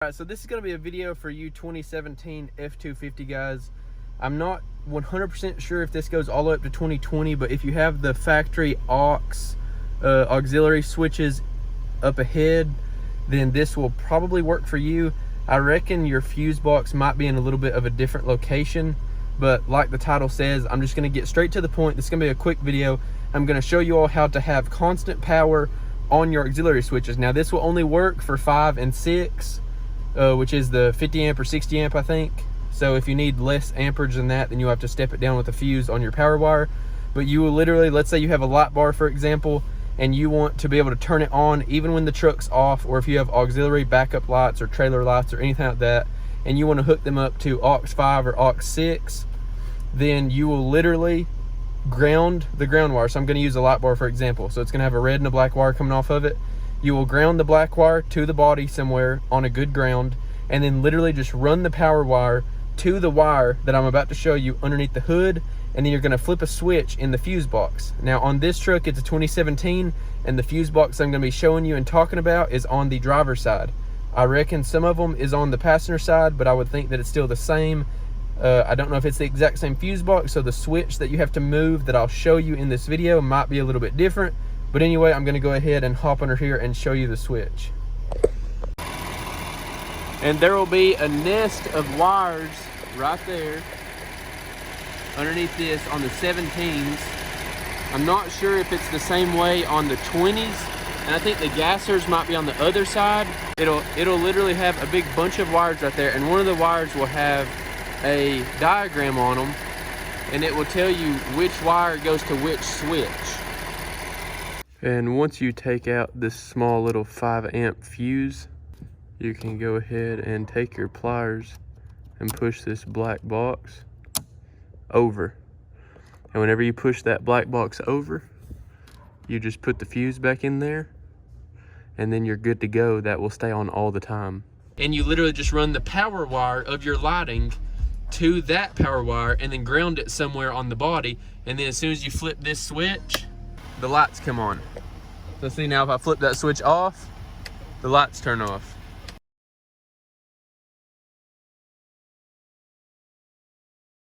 Alright, so this is going to be a video for you 2017 F250 guys. I'm not 100% sure if this goes all the way up to 2020, but if you have the factory auxiliary switches up ahead, then this will probably work for you. I reckon your fuse box might be in a little bit of a different location, but like the title says, I'm just going to get straight to the point. This is going to be a quick video. I'm going to show you all how to have constant power on your auxiliary switches. Now this will only work for 5 and 6. Which is the 50 amp or 60 amp, I think. So if you need less amperage than that, then you have to step it down with a fuse on your power wire. But you will literally, let's say you have a light bar, for example, and you want to be able to turn it on even when the truck's off, or if you have auxiliary backup lights or trailer lights or anything like that, and you want to hook them up to aux 5 or aux 6, then you will literally ground the ground wire. So I'm going to use a light bar, for example. So it's going to have a red and a black wire coming off of it. You will ground the black wire to the body somewhere on a good ground, and then literally just run the power wire to the wire that I'm about to show you underneath the hood, and then you're going to flip a switch in the fuse box. Now on this truck, it's a 2017, and the fuse box I'm going to be showing you and talking about is on the driver's side. I reckon some of them is on the passenger side, but I would think that it's still the same. I don't know if it's the exact same fuse box, so the switch that you have to move that I'll show you in this video might be a little bit different. But anyway, I'm going to go ahead and hop under here and show you the switch. And there will be a nest of wires right there underneath this on the 17s. I'm not sure if it's the same way on the 20s, and I think the gassers might be on the other side. It'll literally have a big bunch of wires right there, and one of the wires will have a diagram on them, and it will tell you which wire goes to which switch. And once you take out this small little 5 amp fuse, you can go ahead and take your pliers and push this black box over. And whenever you push that black box over, you just put the fuse back in there, and then you're good to go. That will stay on all the time. And you literally just run the power wire of your lighting to that power wire and then ground it somewhere on the body. And then as soon as you flip this switch, the lights come on. So see, now if I flip that switch off, the lights turn off.